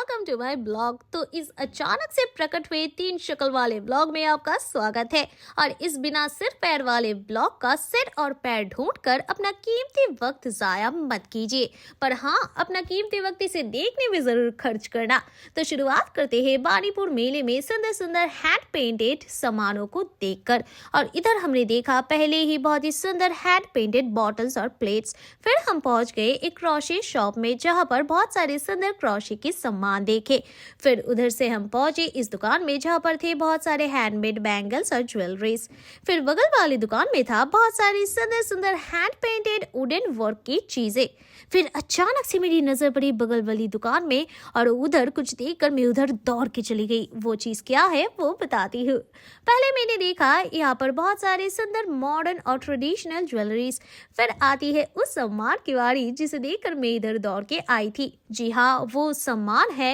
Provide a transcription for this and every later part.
Welcome to my blog. तो इस अचानक से प्रकट हुए 3 शक्ल वाले ब्लॉग में आपका स्वागत है। और इस बिना सिर पैर वाले ब्लॉग का सिर और पैर ढूंढकर अपना कीमती वक्त जाया मत कीजिए, पर हाँ, अपना कीमती वक्त इसे देखने में जरूर खर्च करना। तो शुरुआत करते हैं बानीपुर मेले में सुंदर सुंदर हैंड पेंटेड सामानों को देखकर। और इधर हमने देखा पहले ही बहुत ही सुंदर हैंड पेंटेड बॉटल्स और प्लेट्स। फिर हम पहुंच गए एक क्रोशे शॉप में जहां पर बहुत सारे सुंदर क्रोशे के सामान देखे। फिर उधर से हम पहुंचे इस दुकान में जहां पर थे बहुत सारे हैंडमेड बैंगल्स और ज्वेलरीज। फिर बगल वाली दुकान में था बहुत सारी सुंदर सुंदर हैंड पेंटेड वुडन वर्क की चीजें। फिर अचानक से मेरी नजर पड़ी बगल वाली दुकान में और उधर कुछ देखकर मैं उधर दौड़ के चली गई। वो चीज क्या है वो बताती हूँ। पहले मैंने देखा यहाँ पर बहुत सारे सुंदर मॉडर्न और ट्रेडिशनल ज्वेलरीज। फिर आती है उस सम्मान की बारी जिसे देखकर मैं इधर दौड़ के आई थी। जी हाँ, वो सम्मान है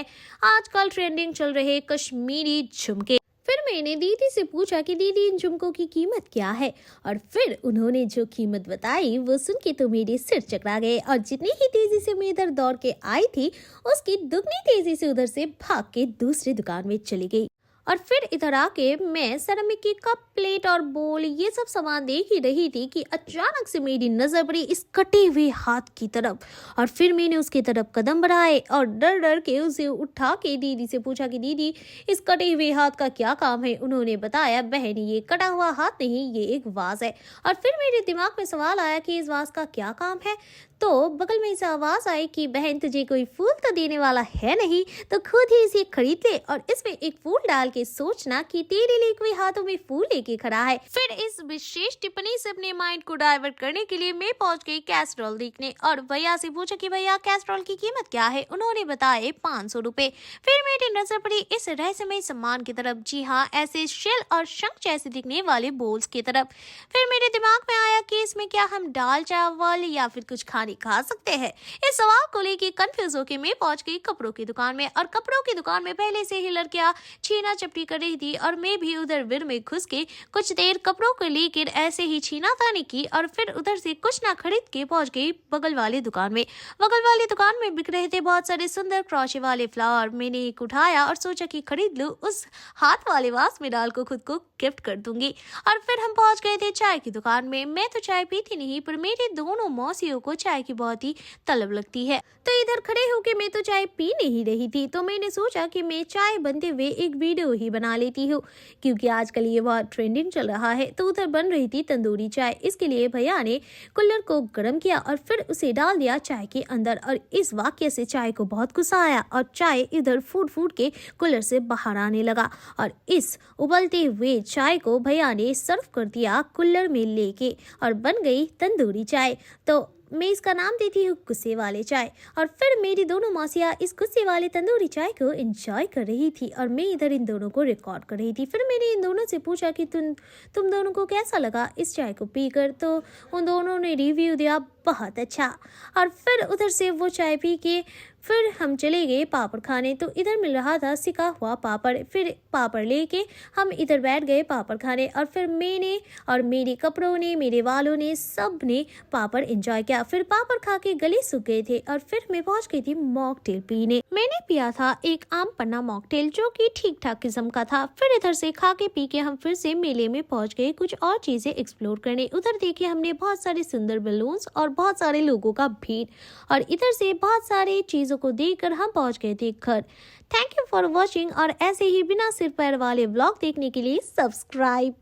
आजकल ट्रेंडिंग चल रहे कश्मीरी झुमके। फिर मैंने दीदी से पूछा कि दीदी इन झुमकों की कीमत क्या है, और फिर उन्होंने जो कीमत बताई वो सुन के तो मेरे सिर चकरा गए। और जितनी ही तेजी से मैं इधर दौड़ के आई थी उसकी दुगनी तेजी से उधर से भाग के दूसरी दुकान में चली गई। और फिर इधर आके मैं सेरेमिक की कप, प्लेट और बोल ये सब सामान देख ही रही थी कि अचानक से मेरी नजर पड़ी इस कटे हुए हाथ की तरफ। और फिर मैंने उसकी तरफ कदम बढ़ाए और डर डर के उसे उठा के दीदी से पूछा कि दीदी इस कटे हुए हाथ का क्या काम है। उन्होंने बताया बहन ये कटा हुआ हाथ नहीं, ये एक वाज है। और फिर मेरे दिमाग में सवाल आया कि इस वाज का क्या काम है। तो बगल में से आवाज आई कि बहन तुझे कोई फूल तो देने वाला है नहीं, तो खुद ही इसे खरीद ले और इसमें एक फूल डाल के सोचना कि तेरे लिए कोई हाथों में फूल लेके खड़ा है। फिर इस विशेष टिप्पणी से अपने माइंड को डाइवर्ट करने के लिए मैं पहुंच गई कैसरोल देखने और भैया से पूछा कि भैया कैसरोल की कीमत क्या है। उन्होंने बताए 500 रुपए। फिर मेरी नजर पड़ी इस रहस्यमय सामान की तरफ। जी हाँ, ऐसे शेल और शंख जैसे दिखने वाले बोल्स की तरफ। फिर मेरे दिमाग में आया कि इसमें क्या हम दाल चावल या फिर कुछ खाने खा सकते हैं। इस सवाल को लेकर कंफ्यूज होकर मैं पहुंच गई कपड़ों की दुकान में। और कपड़ों की दुकान में पहले से ही लड़कियां छीना चपटी कर रही थी और मैं भी उधर विर में घुस के कुछ देर कपड़ों को लेकर ऐसे ही छीना तानी की और फिर उधर से कुछ ना खरीद के पहुंच गई बगल वाली दुकान में। बगल वाली दुकान में बिक रहे थे बहुत सारे सुंदर क्रोशे वाले फ्लावर। मैंने एक उठाया और सोचा कि खरीद लूं, उस हाथ वाले वास में डाल को खुद को गिफ्ट कर दूंगी। और फिर हम पहुंच गए थे चाय की दुकान में। मैं तो चाय पीती नहीं, पर मेरी दोनों मौसियों को चाय की बहुत ही तलब लगती है। तो इधर खड़े होके मैं तो चाय पी नहीं रही थी, तो मैंने सोचा कि मैं चाय बनते हुए एक वीडियो ही बना लेती हूँ, क्योंकि आजकल ये बहुत ट्रेंडिंग चल रहा है। तो उधर बन रही थी तंदूरी चाय। इसके लिए भैया ने कुल्हड़ को गर्म किया और फिर उसे डाल दिया चाय के अंदर। और इस वाक्य से चाय को बहुत गुस्सा आया और चाय इधर फूट फूट के कुल्हड़ से बाहर आने लगा। और इस उबलते हुए चाय को भैया ने सर्व कर दिया कुल्हड़ में लेके और बन गई तंदूरी चाय। तो मैं इसका नाम देती हूँ गुस्से वाले चाय। और फिर मेरी दोनों मौसियाँ इस गुस्से वाले तंदूरी चाय को एंजॉय कर रही थी और मैं इधर इन दोनों को रिकॉर्ड कर रही थी। फिर मैंने इन दोनों से पूछा कि तुम दोनों को कैसा लगा इस चाय को पीकर। तो उन दोनों ने रिव्यू दिया बहुत अच्छा। और फिर उधर से वो चाय पी के फिर हम चले गए पापड़ खाने। तो इधर मिल रहा था सिका हुआ पापड़। फिर पापड़ लेके हम इधर बैठ गए पापड़ खाने। और फिर मैंने और मेरे कपड़ों ने, मेरे वालों ने, सब ने पापड़ एंजॉय किया। फिर पापड़ खा के गले सूख गए थे और फिर मैं पहुंच गई थी मॉकटेल पीने। मैंने पिया था एक आम पन्ना मॉकटेल जो कि ठीक ठाक किस्म का था। फिर इधर से खा के पी के हम फिर से मेले में पहुंच गए कुछ और चीजें एक्सप्लोर करने। उधर देखे हमने बहुत सारे सुंदर बलून्स और बहुत सारे लोगों का भीड़। और इधर से बहुत सारे चीजों को देखकर हम पहुंच गए थे घर। Thank you for watching. और ऐसे ही बिना सिर पैर वाले व्लॉग देखने के लिए सब्सक्राइब।